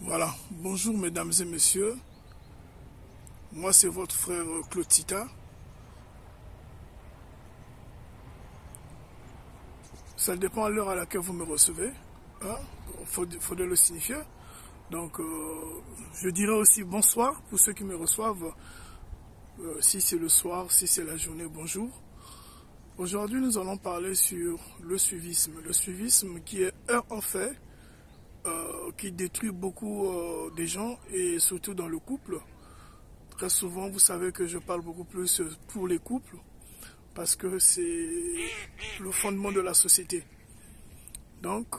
Voilà, bonjour mesdames et messieurs, moi c'est votre frère Claude Tita. Ça dépend à l'heure à laquelle vous me recevez, hein? Faudrait le signifier. Donc je dirais aussi bonsoir pour ceux qui me reçoivent, si c'est le soir, si c'est la journée, bonjour. Aujourd'hui nous allons parler sur le suivisme qui est un fait qui détruit beaucoup des gens et surtout dans le couple. Très souvent, vous savez que je parle beaucoup plus pour les couples parce que c'est le fondement de la société. Donc,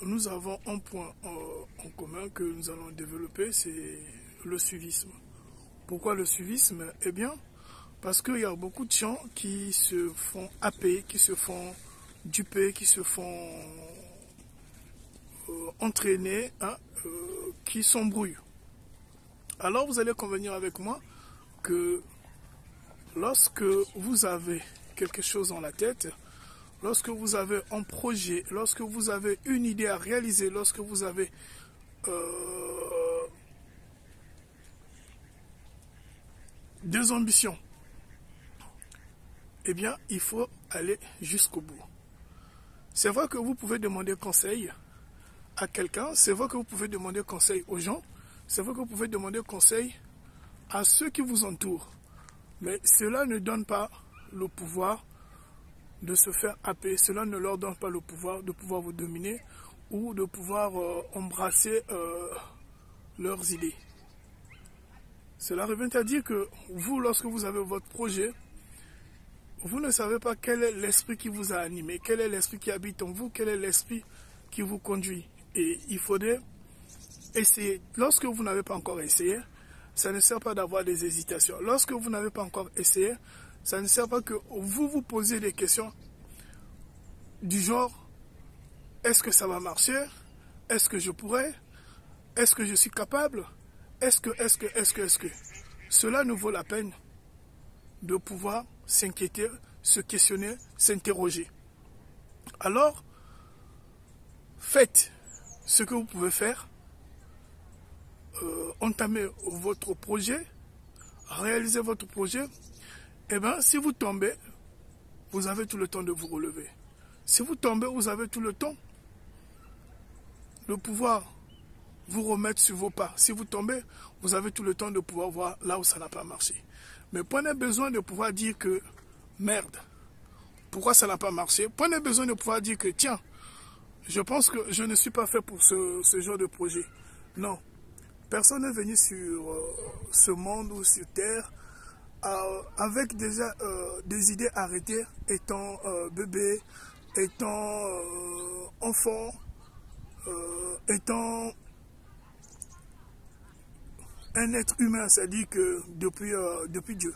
nous avons un point en commun que nous allons développer, c'est le suivisme. Pourquoi le suivisme? Eh bien, parce qu'il y a beaucoup de gens qui se font happer, qui se font duper, qui se font entraîner, hein, qui s'embrouillent. Alors, vous allez convenir avec moi que lorsque vous avez quelque chose dans la tête, lorsque vous avez un projet, lorsque vous avez une idée à réaliser, lorsque vous avez des ambitions, eh bien, il faut aller jusqu'au bout. C'est vrai que vous pouvez demander conseil à quelqu'un, c'est vrai que vous pouvez demander conseil aux gens, c'est vrai que vous pouvez demander conseil à ceux qui vous entourent. Mais cela ne donne pas le pouvoir de se faire happer. Cela ne leur donne pas le pouvoir de pouvoir vous dominer ou de pouvoir embrasser leurs idées. Cela revient à dire que vous, lorsque vous avez votre projet, vous ne savez pas quel est l'esprit qui vous a animé, quel est l'esprit qui habite en vous, quel est l'esprit qui vous conduit. Et il faudrait essayer. Lorsque vous n'avez pas encore essayé, ça ne sert pas d'avoir des hésitations. Lorsque vous n'avez pas encore essayé, ça ne sert pas que vous vous posez des questions du genre, est-ce que ça va marcher? Est-ce que je pourrais? Est-ce que je suis capable? Est-ce que cela nous vaut la peine de pouvoir s'inquiéter, se questionner, s'interroger. Alors, faites ce que vous pouvez faire, entamez votre projet, réalisez votre projet. Et bien, si vous tombez, vous avez tout le temps de vous relever. Si vous tombez, vous avez tout le temps de pouvoir vous remettre sur vos pas. Si vous tombez, vous avez tout le temps de pouvoir voir là où ça n'a pas marché. Mais prenez besoin de pouvoir dire que merde, pourquoi ça n'a pas marché? Prenez besoin de pouvoir dire que tiens, je pense que je ne suis pas fait pour ce genre de projet. Non, personne n'est venu sur ce monde ou sur Terre avec déjà des idées arrêtées, étant bébé, étant enfant, étant un être humain, c'est-à-dire que depuis Dieu,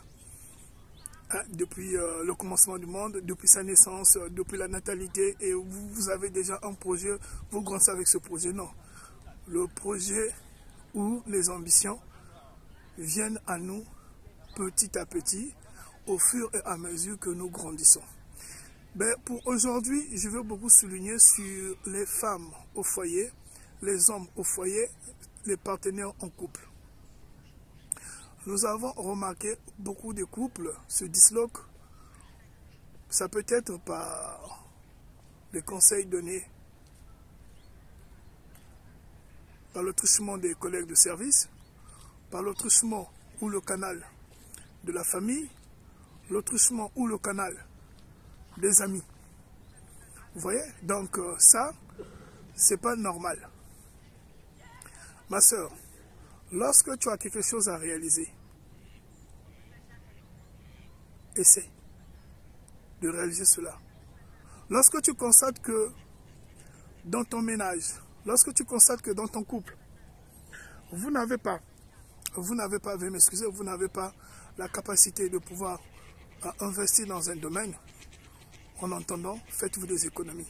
hein, depuis le commencement du monde, depuis sa naissance, depuis la natalité, et vous avez déjà un projet, vous grandissez avec ce projet. Non, le projet ou les ambitions viennent à nous petit à petit, au fur et à mesure que nous grandissons. Ben, pour aujourd'hui, je veux beaucoup souligner sur les femmes au foyer, les hommes au foyer, les partenaires en couple. Nous avons remarqué beaucoup de couples se disloquent. Ça peut être par les conseils donnés, par le truchement des collègues de service, par le truchement ou le canal de la famille, le truchement ou le canal des amis. Vous voyez? Donc ça, c'est pas normal. Ma soeur, lorsque tu as quelque chose à réaliser, essaie de réaliser cela. Lorsque tu constates que dans ton ménage, lorsque tu constates que dans ton couple, vous n'avez pas, veuillez m'excuser, vous n'avez pas la capacité de pouvoir investir dans un domaine, en entendant, faites-vous des économies.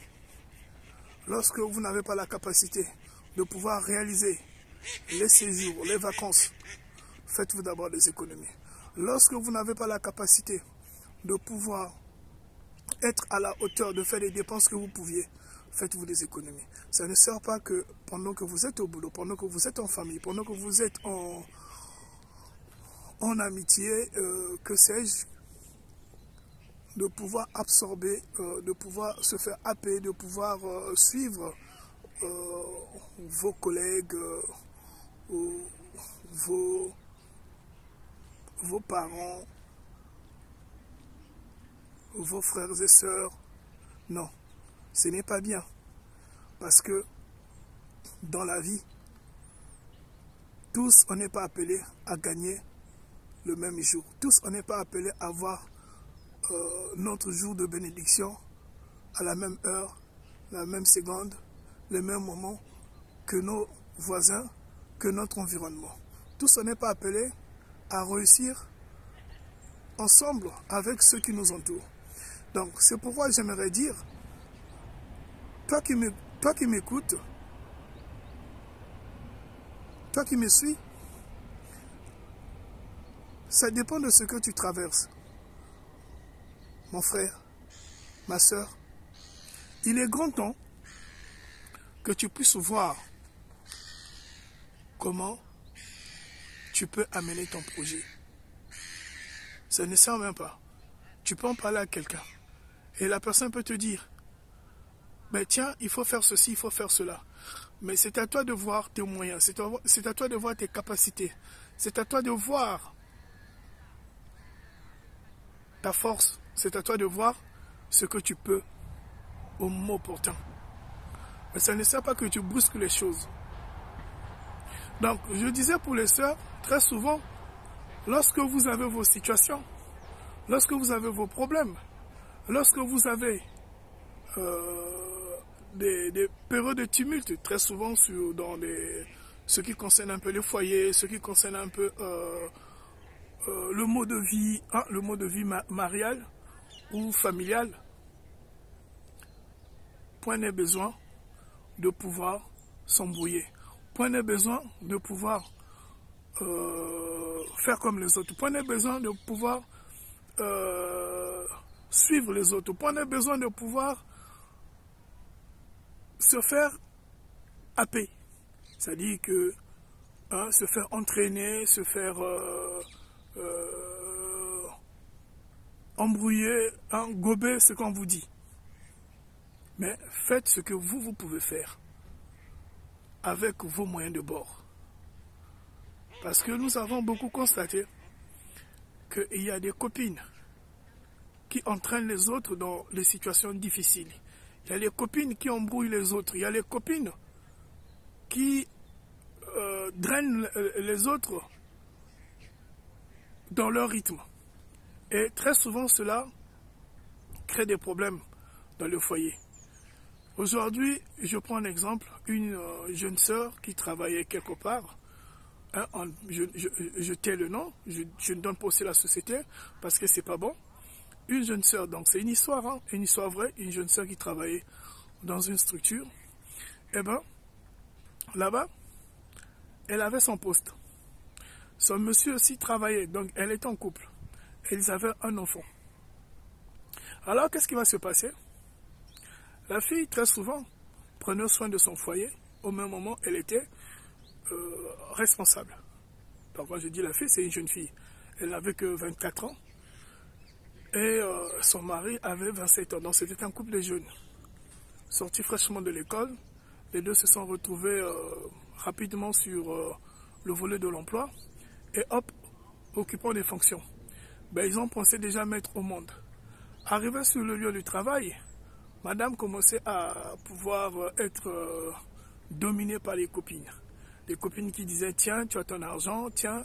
Lorsque vous n'avez pas la capacité de pouvoir réaliser les séjours, les vacances, faites-vous d'abord des économies. Lorsque vous n'avez pas la capacité de pouvoir être à la hauteur de faire les dépenses que vous pouviez, faites-vous des économies. Ça ne sert pas que pendant que vous êtes au boulot, pendant que vous êtes en famille, pendant que vous êtes en amitié, que sais-je, de pouvoir absorber, de pouvoir se faire happer, de pouvoir suivre vos collègues, ou vos parents, vos frères et sœurs. Non, ce n'est pas bien. Parce que dans la vie, tous, on n'est pas appelés à gagner le même jour. Tous, on n'est pas appelés à avoir notre jour de bénédiction à la même heure, la même seconde, le même moment que nos voisins, que notre environnement. Tous, on n'est pas appelés à réussir ensemble avec ceux qui nous entourent. Donc, c'est pourquoi j'aimerais dire, toi qui m'écoutes, toi qui me suis, ça dépend de ce que tu traverses. Mon frère, ma soeur, il est grand temps que tu puisses voir comment tu peux amener ton projet. Ça ne sert même pas. Tu peux en parler à quelqu'un. Et la personne peut te dire, mais tiens, il faut faire ceci, il faut faire cela. Mais c'est à toi de voir tes moyens, c'est à toi de voir tes capacités. C'est à toi de voir ta force. C'est à toi de voir ce que tu peux au moment opportun. Mais ça ne sert pas que tu brusques les choses. Donc, je disais pour les sœurs, très souvent, lorsque vous avez vos situations, lorsque vous avez vos problèmes, lorsque vous avez des périodes de tumulte, très souvent dans ce qui concerne un peu les foyers, ce qui concerne un peu le mode de vie marial ou familial, point n'est besoin de pouvoir s'embrouiller. Point n'est besoin de pouvoir faire comme les autres. Point n'est besoin de pouvoir suivre les autres. Point n'est besoin de pouvoir se faire happer. C'est-à-dire que se faire entraîner, se faire embrouiller, gober ce qu'on vous dit. Mais faites ce que vous pouvez faire avec vos moyens de bord. Parce que nous avons beaucoup constaté qu'il y a des copines qui entraînent les autres dans des situations difficiles. Il y a les copines qui embrouillent les autres. Il y a les copines qui drainent les autres dans leur rythme. Et très souvent, cela crée des problèmes dans le foyer. Aujourd'hui, je prends un exemple, une jeune sœur qui travaillait quelque part. Je tais le nom, je ne donne pas aussi la société parce que c'est pas bon. Une jeune sœur, donc c'est une histoire vraie, une jeune sœur qui travaillait dans une structure. Et bien, là-bas, elle avait son poste. Son monsieur aussi travaillait, donc elle était en couple. Et ils avaient un enfant. Alors, qu'est-ce qui va se passer? La fille, très souvent, prenait soin de son foyer. Au même moment, elle était responsable. Donc, quand je dis la fille, c'est une jeune fille. Elle n'avait que 24 ans. Et son mari avait 27 ans. Donc, c'était un couple de jeunes. Sortis fraîchement de l'école, les deux se sont retrouvés rapidement sur le volet de l'emploi. Et hop, occupant des fonctions. Ben, ils ont pensé déjà mettre au monde. Arrivé sur le lieu du travail, madame commençait à pouvoir être dominée par les copines. Les copines qui disaient, tiens, tu as ton argent, tiens,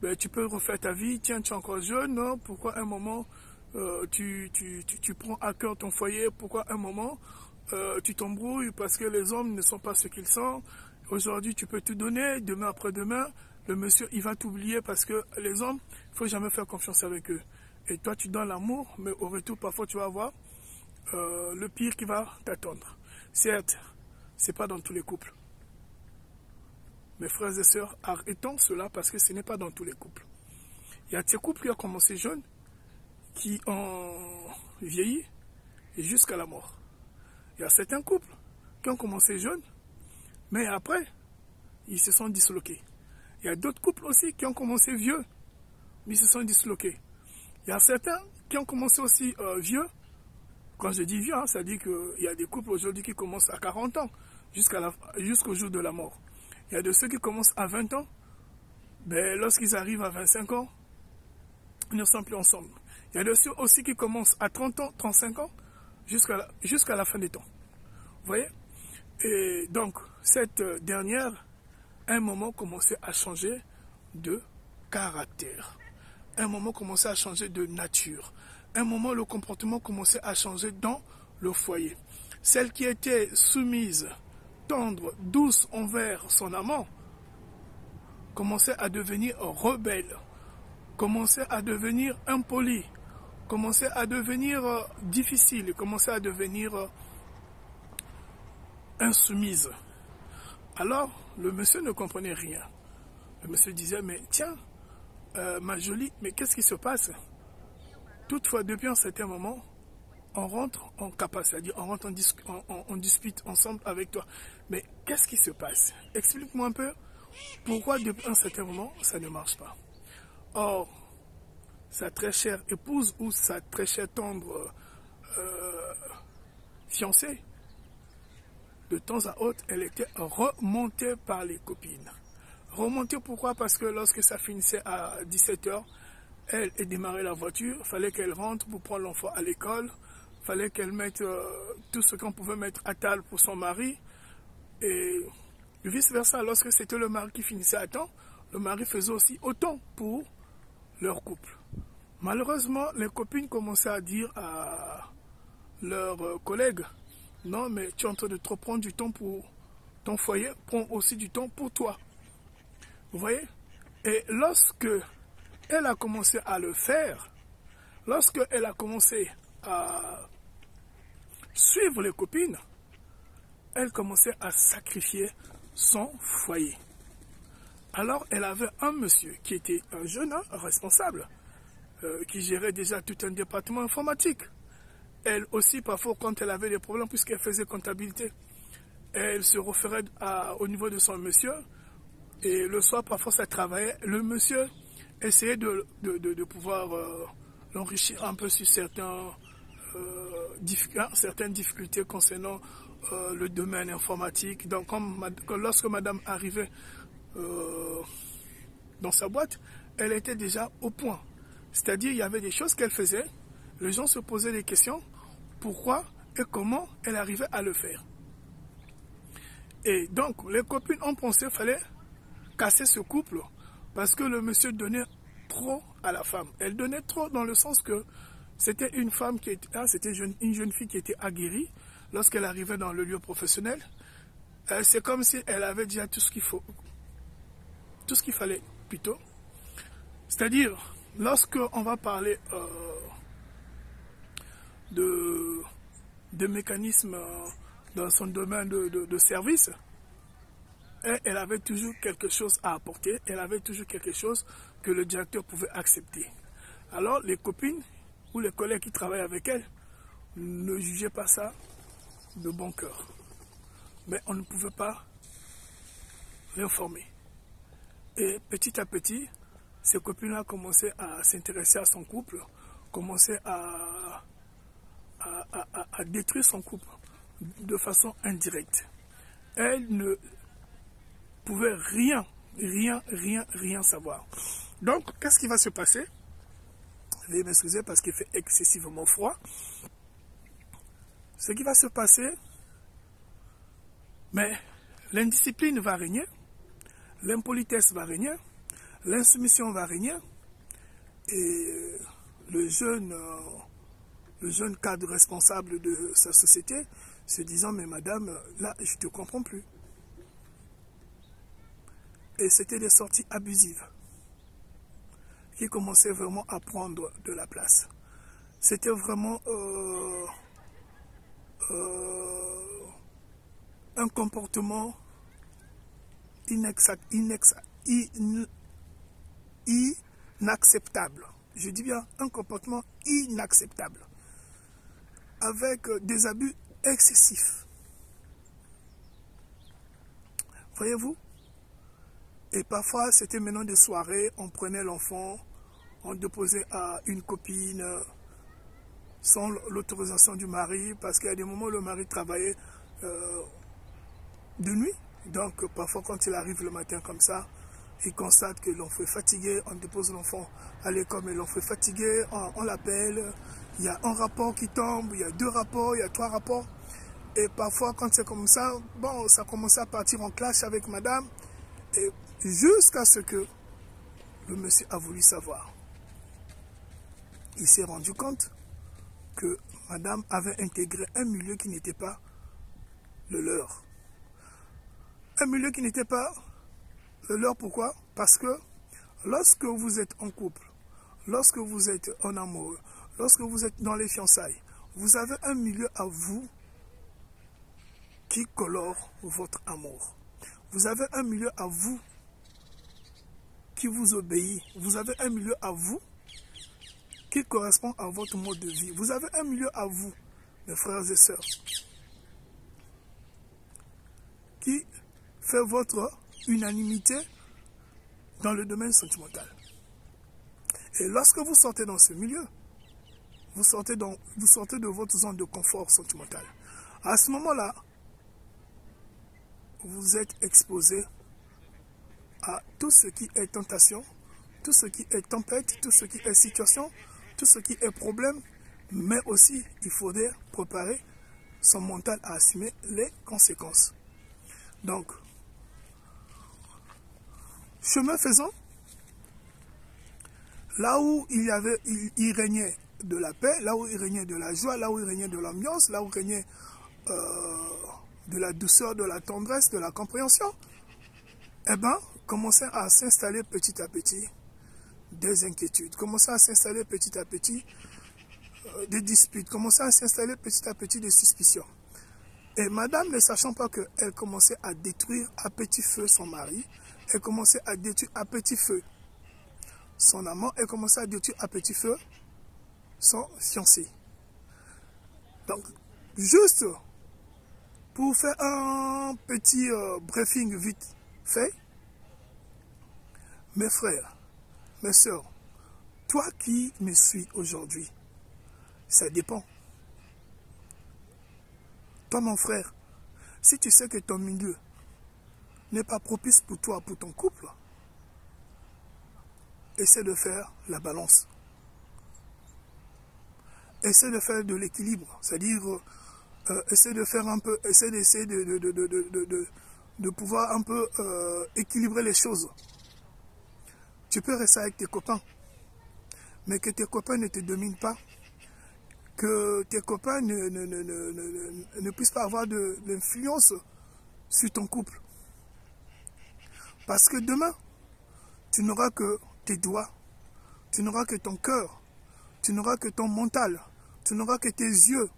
ben, tu peux refaire ta vie, tiens, tu es encore jeune, non? Pourquoi un moment tu prends à cœur ton foyer, pourquoi un moment tu t'embrouilles parce que les hommes ne sont pas ce qu'ils sont. Aujourd'hui, tu peux tout donner, demain après-demain, le monsieur, il va t'oublier parce que les hommes, il ne faut jamais faire confiance avec eux. Et toi, tu donnes l'amour, mais au retour, parfois, tu vas avoir le pire qui va t'attendre. Certes, ce n'est pas dans tous les couples. Mes frères et sœurs, arrêtons cela parce que ce n'est pas dans tous les couples. Il y a ces couples qui ont commencé jeunes, qui ont vieilli, et jusqu'à la mort. Il y a certains couples qui ont commencé jeunes, mais après, ils se sont disloqués. Il y a d'autres couples aussi qui ont commencé vieux, mais ils se sont disloqués. Il y a certains qui ont commencé aussi vieux. Quand je dis vieux, hein, ça dit qu'il y a des couples aujourd'hui qui commencent à 40 ans, jusqu'au jour de la mort. Il y a de ceux qui commencent à 20 ans, mais lorsqu'ils arrivent à 25 ans, ils ne sont plus ensemble. Il y a de ceux aussi qui commencent à 30 ans, 35 ans, jusqu'à la fin des temps. Vous voyez? Et donc, cette dernière, à un moment, commençait à changer de caractère. À un moment, commençait à changer de nature. À un moment, le comportement commençait à changer dans le foyer. Celle qui était soumise, tendre, douce envers son amant, commençait à devenir rebelle, commençait à devenir impolie, commençait à devenir difficile, commençait à devenir insoumise. Alors, le monsieur ne comprenait rien. Le monsieur disait, mais tiens, ma jolie, mais qu'est-ce qui se passe? Toutefois, depuis un certain moment, on rentre en capacité, c'est-à-dire on rentre en dispute ensemble avec toi. Mais qu'est-ce qui se passe? Explique-moi un peu pourquoi depuis un certain moment, ça ne marche pas. Or, sa très chère épouse ou sa très chère tendre fiancée, de temps à autre, elle était remontée par les copines. Remontée pourquoi? Parce que lorsque ça finissait à 17 h, elle démarrait la voiture, il fallait qu'elle rentre pour prendre l'enfant à l'école, il fallait qu'elle mette tout ce qu'on pouvait mettre à table pour son mari, et vice-versa, lorsque c'était le mari qui finissait à temps, le mari faisait aussi autant pour leur couple. Malheureusement, les copines commençaient à dire à leurs collègues, non mais tu es en train de trop prendre du temps pour ton foyer, prends aussi du temps pour toi. Vous voyez? Et lorsque elle a commencé à le faire, lorsque elle a commencé à suivre les copines, elle commençait à sacrifier son foyer. Alors elle avait un monsieur qui était un jeune responsable, qui gérait déjà tout un département informatique. Elle aussi, parfois, quand elle avait des problèmes, puisqu'elle faisait comptabilité, elle se référait au niveau de son monsieur, et le soir, parfois, ça travaillait. Le monsieur essayait de pouvoir l'enrichir un peu sur certaines difficultés concernant le domaine informatique. Donc, lorsque madame arrivait dans sa boîte, elle était déjà au point. C'est-à-dire, il y avait des choses qu'elle faisait, les gens se posaient des questions, pourquoi et comment elle arrivait à le faire. Et donc, les copines ont pensé qu'il fallait casser ce couple, parce que le monsieur donnait trop à la femme. Elle donnait trop dans le sens que c'était une femme qui était, c'était une jeune fille qui était aguerrie lorsqu'elle arrivait dans le lieu professionnel. C'est comme si elle avait déjà tout ce qu'il faut, tout ce qu'il fallait plutôt. C'est-à-dire, lorsque on va parler de mécanismes dans son domaine de service, elle avait toujours quelque chose à apporter, elle avait toujours quelque chose que le directeur pouvait accepter. Alors les copines ou les collègues qui travaillent avec elle ne jugeaient pas ça de bon cœur. Mais on ne pouvait pas l'informer. Et petit à petit, ces copines-là commençaient à s'intéresser à son couple, commençaient à détruire son couple de façon indirecte. Elle ne pouvait rien savoir. Donc, qu'est-ce qui va se passer? Veuillez m'excuser parce qu'il fait excessivement froid. Ce qui va se passer, mais l'indiscipline va régner, l'impolitesse va régner, l'insoumission va régner, et le jeune cadre responsable de sa société se disant, mais madame, là, je ne te comprends plus. Et c'était des sorties abusives qui commençaient vraiment à prendre de la place. C'était vraiment un comportement inacceptable. Je dis bien un comportement inacceptable, avec des abus excessif. Voyez-vous? Et parfois, c'était maintenant des soirées, on prenait l'enfant, on déposait à une copine sans l'autorisation du mari, parce qu'il y a des moments où le mari travaillait de nuit. Donc, parfois, quand il arrive le matin comme ça, il constate que l'enfant est fatigué, on dépose l'enfant à l'école, mais l'enfant est fatigué, on l'appelle, il y a un rapport qui tombe, il y a 2 rapports, il y a 3 rapports. Et parfois, quand c'est comme ça, bon, ça commençait à partir en clash avec madame, et jusqu'à ce que le monsieur a voulu savoir. Il s'est rendu compte que madame avait intégré un milieu qui n'était pas le leur. Un milieu qui n'était pas le leur, pourquoi? Parce que lorsque vous êtes en couple, lorsque vous êtes en amoureux, lorsque vous êtes dans les fiançailles, vous avez un milieu à vous qui colore votre amour. Vous avez un milieu à vous qui vous obéit. Vous avez un milieu à vous qui correspond à votre mode de vie. Vous avez un milieu à vous, mes frères et sœurs, qui fait votre unanimité dans le domaine sentimental. Et lorsque vous sortez dans ce milieu, vous sortez de votre zone de confort sentimental. À ce moment-là, vous êtes exposé à tout ce qui est tentation, tout ce qui est tempête, tout ce qui est situation, tout ce qui est problème, mais aussi il faudrait préparer son mental à assumer les conséquences. Donc, chemin faisant, là où il régnait de la paix, là où il régnait de la joie, là où il régnait de l'ambiance, là où il régnait de la douceur, de la tendresse, de la compréhension, eh bien, commençaient à s'installer petit à petit des inquiétudes, commençaient à s'installer petit à petit des disputes, commençaient à s'installer petit à petit des suspicions. Et madame, ne sachant pas qu'elle commençait à détruire à petit feu son mari, elle commençait à détruire à petit feu son amant, elle commençait à détruire à petit feu son fiancé. Donc, juste pour faire un petit briefing vite fait, mes frères, mes soeurs, toi qui me suis aujourd'hui, ça dépend. Toi, mon frère, si tu sais que ton milieu n'est pas propice pour toi, pour ton couple, essaie de faire la balance. Essaie de faire de l'équilibre, c'est-à-dire essaie de faire un peu, essaie de pouvoir un peu équilibrer les choses. Tu peux rester avec tes copains, mais que tes copains ne te dominent pas, que tes copains ne puissent pas avoir de l'influence sur ton couple. Parce que demain, tu n'auras que tes doigts, tu n'auras que ton cœur, tu n'auras que ton mental, tu n'auras que tes yeux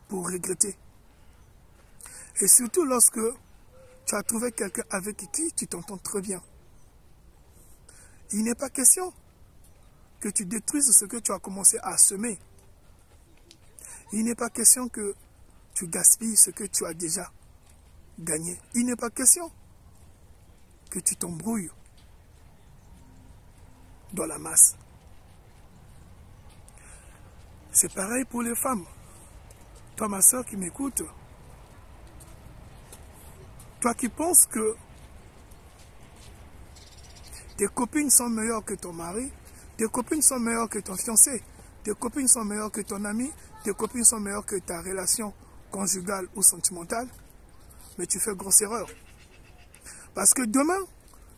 pour regretter. Et surtout lorsque tu as trouvé quelqu'un avec qui tu t'entends très bien. Il n'est pas question que tu détruises ce que tu as commencé à semer. Il n'est pas question que tu gaspilles ce que tu as déjà gagné. Il n'est pas question que tu t'embrouilles dans la masse. C'est pareil pour les femmes. Toi, ma soeur qui m'écoute, toi qui penses que tes copines sont meilleures que ton mari, tes copines sont meilleures que ton fiancé, tes copines sont meilleures que ton ami, tes copines sont meilleures que ta relation conjugale ou sentimentale, mais tu fais grosse erreur. Parce que demain,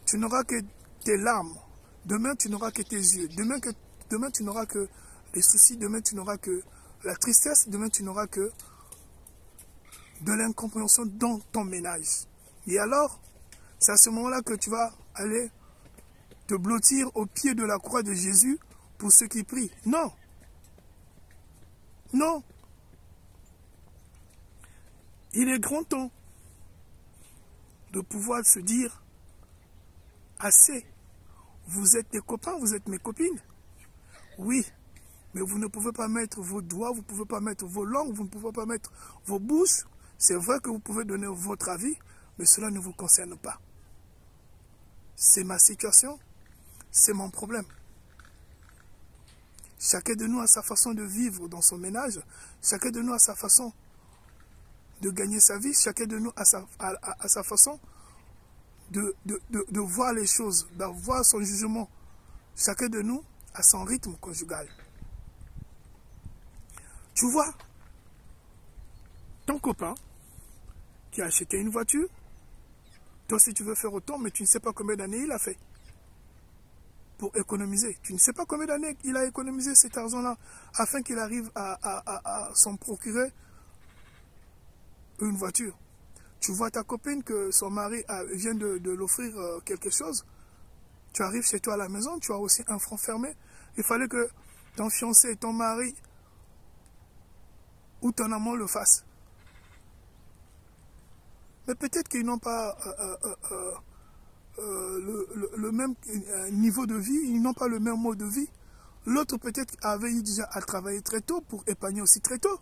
tu n'auras que tes larmes, demain tu n'auras que tes yeux, demain tu n'auras que les soucis, demain tu n'auras que la tristesse, demain tu n'auras que de l'incompréhension dans ton ménage. Et alors, c'est à ce moment-là que tu vas aller te blottir au pied de la croix de Jésus pour ceux qui prient. Non. Non. Il est grand temps de pouvoir se dire assez. Vous êtes des copains, vous êtes mes copines. Oui, Mais vous ne pouvez pas mettre vos doigts, vous ne pouvez pas mettre vos langues, vous ne pouvez pas mettre vos bouches. C'est vrai que vous pouvez donner votre avis, mais cela ne vous concerne pas. C'est ma situation, c'est mon problème. Chacun de nous a sa façon de vivre dans son ménage, chacun de nous a sa façon de gagner sa vie, chacun de nous a sa façon de voir les choses, d'avoir son jugement. Chacun de nous a son rythme conjugal. Tu vois, ton copain qui a acheté une voiture, toi aussi tu veux faire autant, mais tu ne sais pas combien d'années il a fait pour économiser. Tu ne sais pas combien d'années il a économisé cet argent-là afin qu'il arrive à s'en procurer une voiture. Tu vois ta copine que son mari vient de l'offrir quelque chose. Tu arrives chez toi à la maison, tu as aussi un front fermé. Il fallait que ton fiancé, ton mari ou ton amant le fasse. Mais peut-être qu'ils n'ont pas le même niveau de vie, ils n'ont pas le même mode de vie. L'autre peut-être avait eu déjà à travailler très tôt pour épargner aussi très tôt.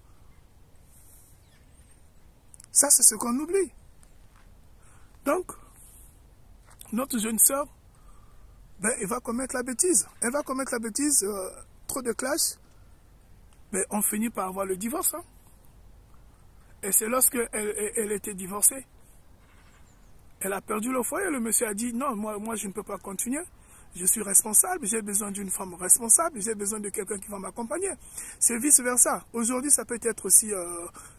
Ça, c'est ce qu'on oublie. Donc, notre jeune sœur, ben, elle va commettre la bêtise. Elle va commettre la bêtise, trop de clash. Ben, on finit par avoir le divorce. Hein. Et c'est lorsqu'elle elle était divorcée. Elle a perdu le foyer. Le monsieur a dit, non, moi je ne peux pas continuer. Je suis responsable, j'ai besoin d'une femme responsable, j'ai besoin de quelqu'un qui va m'accompagner. C'est vice-versa. Aujourd'hui, ça peut être aussi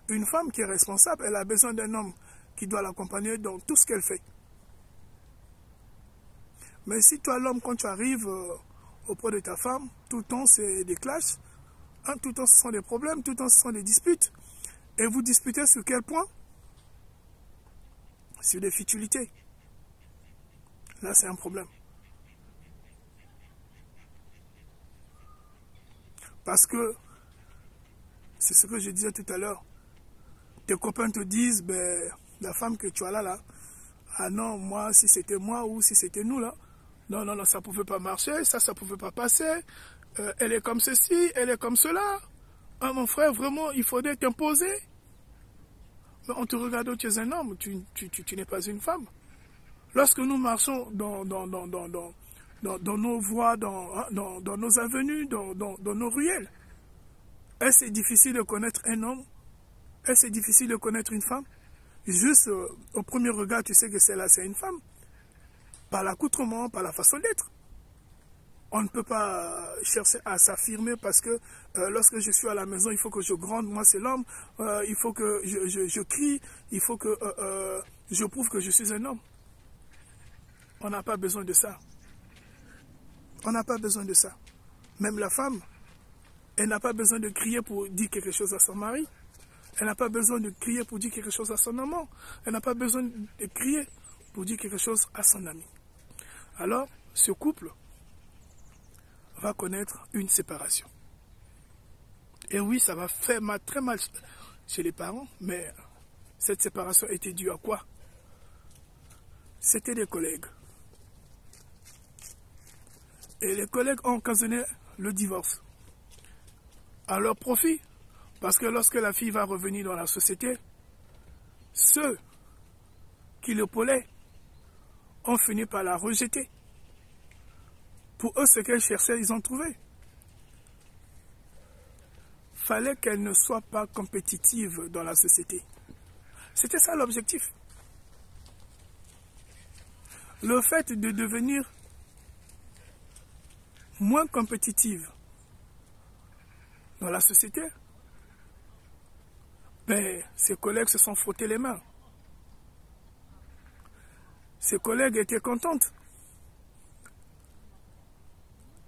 une femme qui est responsable. Elle a besoin d'un homme qui doit l'accompagner dans tout ce qu'elle fait. Mais si toi, l'homme, quand tu arrives auprès de ta femme, tout le temps, c'est des clashs. Hein, tout le temps, ce sont des problèmes, tout le temps, ce sont des disputes. Et vous disputez sur quel point? Sur des futilités. Là, c'est un problème. Parce que, c'est ce que je disais tout à l'heure, tes copains te disent, ben, la femme que tu as là, ah non, moi, si c'était moi ou si c'était nous là, non, non, non, ça ne pouvait pas marcher, ça ne pouvait pas passer, elle est comme ceci, elle est comme cela. Ah, mon frère, vraiment, il faudrait t'imposer. Mais on te regarde, tu es un homme, tu n'es pas une femme. Lorsque nous marchons dans nos voies, dans nos avenues, dans nos ruelles, est-ce difficile de connaître un homme? Est-ce difficile de connaître une femme? Juste au premier regard, tu sais que celle-là, c'est une femme. Par l'accoutrement, par la façon d'être. On ne peut pas chercher à s'affirmer parce que lorsque je suis à la maison, il faut que je gronde, moi c'est l'homme, il faut que je crie, il faut que je prouve que je suis un homme. On n'a pas besoin de ça. On n'a pas besoin de ça. Même la femme, elle n'a pas besoin de crier pour dire quelque chose à son mari. Elle n'a pas besoin de crier pour dire quelque chose à son amant. Elle n'a pas besoin de crier pour dire quelque chose à son ami. Alors, ce couple va connaître une séparation. Et oui, ça va faire très mal chez les parents, mais cette séparation était due à quoi? C'était des collègues. Et les collègues ont occasionné le divorce. À leur profit. Parce que lorsque la fille va revenir dans la société, ceux qui l'épaulaient ont fini par la rejeter. Pour eux, ce qu'elle cherchait, ils ont trouvé. Fallait qu'elle ne soit pas compétitive dans la société. C'était ça l'objectif. Le fait de devenir moins compétitive dans la société, ben, ses collègues se sont frottés les mains. Ses collègues étaient contentes.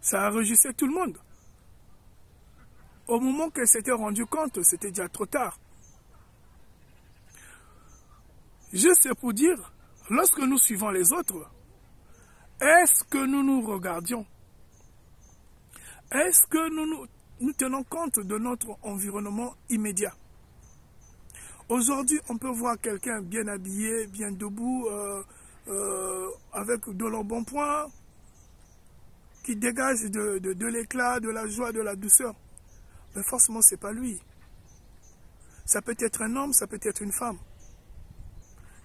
Ça a réjouissé tout le monde. Au moment qu'elle s'était rendue compte, c'était déjà trop tard. Juste pour dire, lorsque nous suivons les autres, est-ce que nous nous regardions? Est-ce que nous tenons compte de notre environnement immédiat? Aujourd'hui, on peut voir quelqu'un bien habillé, bien debout, avec de l'embonpoint, qui dégage de l'éclat, de la joie, de la douceur. mais forcément ce n'est pas lui. Ça peut être un homme, ça peut être une femme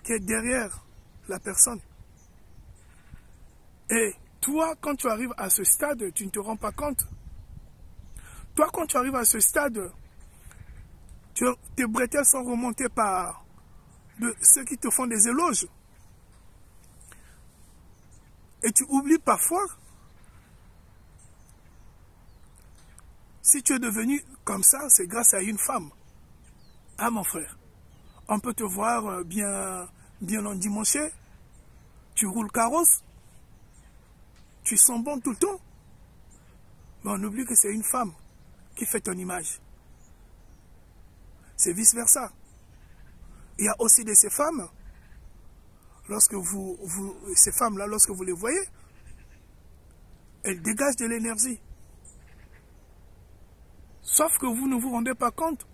qui est derrière la personne. Et toi, quand tu arrives à ce stade, tu ne te rends pas compte. Toi, quand tu arrives à ce stade, tes bretelles sont remontées par ceux qui te font des éloges. Et tu oublies parfois, si tu es devenu comme ça, c'est grâce à une femme. Ah mon frère, on peut te voir bien endimanché, tu roules carrosse, tu sens bon tout le temps. Mais on oublie que c'est une femme qui fait ton image. C'est vice versa. Il y a aussi de ces femmes, lorsque ces femmes-là, lorsque vous les voyez, elles dégagent de l'énergie. Sauf que vous ne vous rendez pas compte.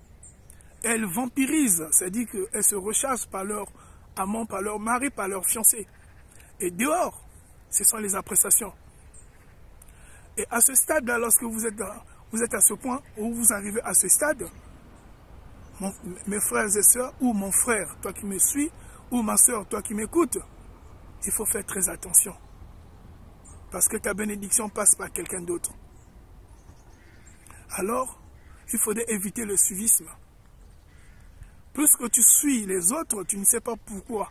Elles vampirisent, c'est-à-dire qu'elles se rechargent par leur amant, par leur mari, par leur fiancé. Et dehors, ce sont les appréciations. Et à ce stade-là, lorsque vous êtes à ce point où vous arrivez à ce stade, mes frères et sœurs, ou mon frère, toi qui me suis, ou ma sœur, toi qui m'écoutes, il faut faire très attention. Parce que ta bénédiction passe par quelqu'un d'autre. Alors, il faudrait éviter le suivisme. Plus que tu suis les autres, tu ne sais pas pourquoi.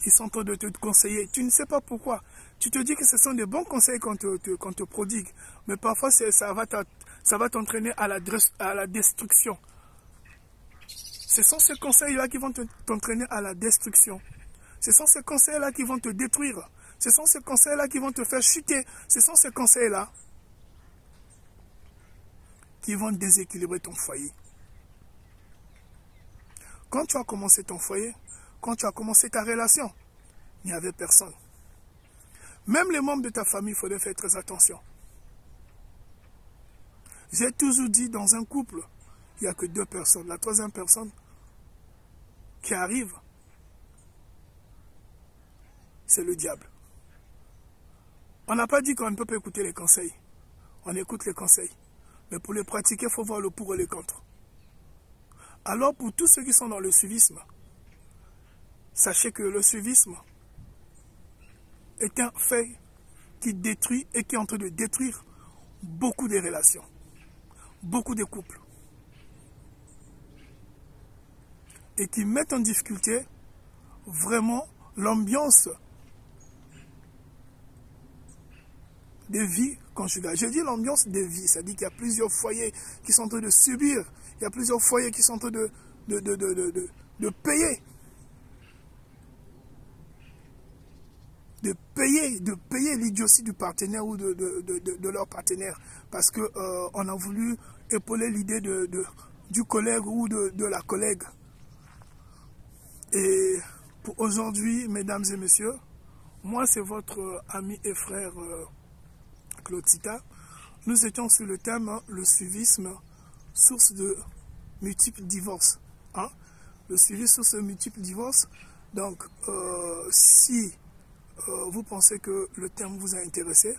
Ils sont en train de te conseiller. Tu ne sais pas pourquoi. Tu te dis que ce sont des bons conseils qu'on te prodigue. Mais parfois, ça va t'entraîner à la destruction. Ce sont ces conseils-là qui vont t'entraîner à la destruction. Ce sont ces conseils-là qui vont te détruire. Ce sont ces conseils-là qui vont te faire chuter. Ce sont ces conseils-là qui vont déséquilibrer ton foyer. Quand tu as commencé ton foyer, quand tu as commencé ta relation, il n'y avait personne. Même les membres de ta famille, il faudrait faire très attention. J'ai toujours dit, dans un couple, il n'y a que 2 personnes. La 3e personne qui arrive, c'est le diable. On n'a pas dit qu'on ne peut pas écouter les conseils. On écoute les conseils. Mais pour les pratiquer, il faut voir le pour et le contre. Alors, pour tous ceux qui sont dans le suivisme, sachez que le suivisme est un fait qui détruit et qui est en train de détruire beaucoup de relations, beaucoup de couples. Et qui met en difficulté vraiment l'ambiance de vie conjugale. Je dis l'ambiance de vie, c'est-à-dire qu'il y a plusieurs foyers qui sont en train de subir, il y a plusieurs foyers qui sont en train de payer. De payer l'idiotie du partenaire ou de leur partenaire. Parce qu'on a voulu épauler l'idée du collègue ou de la collègue. Et pour aujourd'hui, mesdames et messieurs, moi c'est votre ami et frère Claude Sita. Nous étions sur le thème le suivisme, source de multiples divorces. Le suivisme, source de multiples divorces. Donc, si vous pensez que le thème vous a intéressé,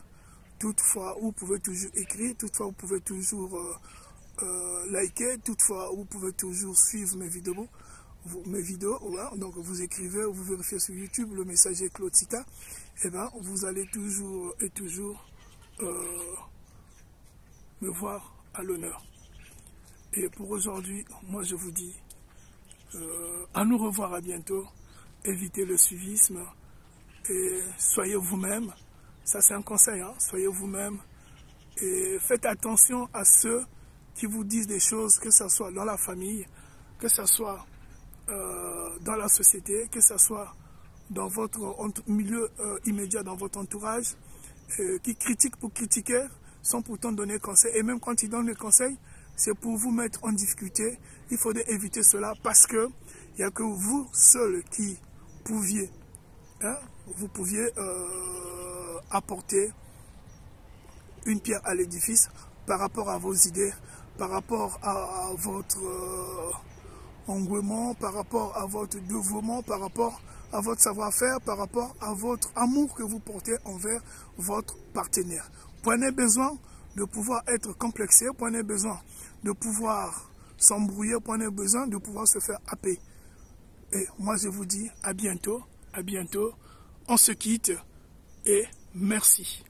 toutefois, vous pouvez toujours écrire, toutefois, vous pouvez toujours liker, toutefois, vous pouvez toujours suivre mes vidéos. Voilà. Donc vous écrivez, vous vérifiez sur YouTube le messager Claude Sita, et bien vous allez toujours et toujours me voir à l'honneur. Et pour aujourd'hui, moi je vous dis à nous revoir à bientôt. Évitez le suivisme et soyez vous-même. Ça c'est un conseil, soyez vous-même et faites attention à ceux qui vous disent des choses, que ce soit dans la famille, que ce soit dans la société, que ce soit dans votre milieu immédiat, dans votre entourage, qui critiquent pour critiquer, sans pourtant donner conseil. Et même quand ils donnent les conseils, c'est pour vous mettre en difficulté. Il faudrait éviter cela parce que il n'y a que vous seuls qui pouviez, vous pouviez apporter une pierre à l'édifice par rapport à vos idées, par rapport à votre engouement, par rapport à votre dévouement, par rapport à votre savoir-faire, par rapport à votre amour que vous portez envers votre partenaire. Prenez besoin de pouvoir être complexé, prenez besoin de pouvoir s'embrouiller, prenez besoin de pouvoir se faire happer. Et moi je vous dis à bientôt, on se quitte et merci.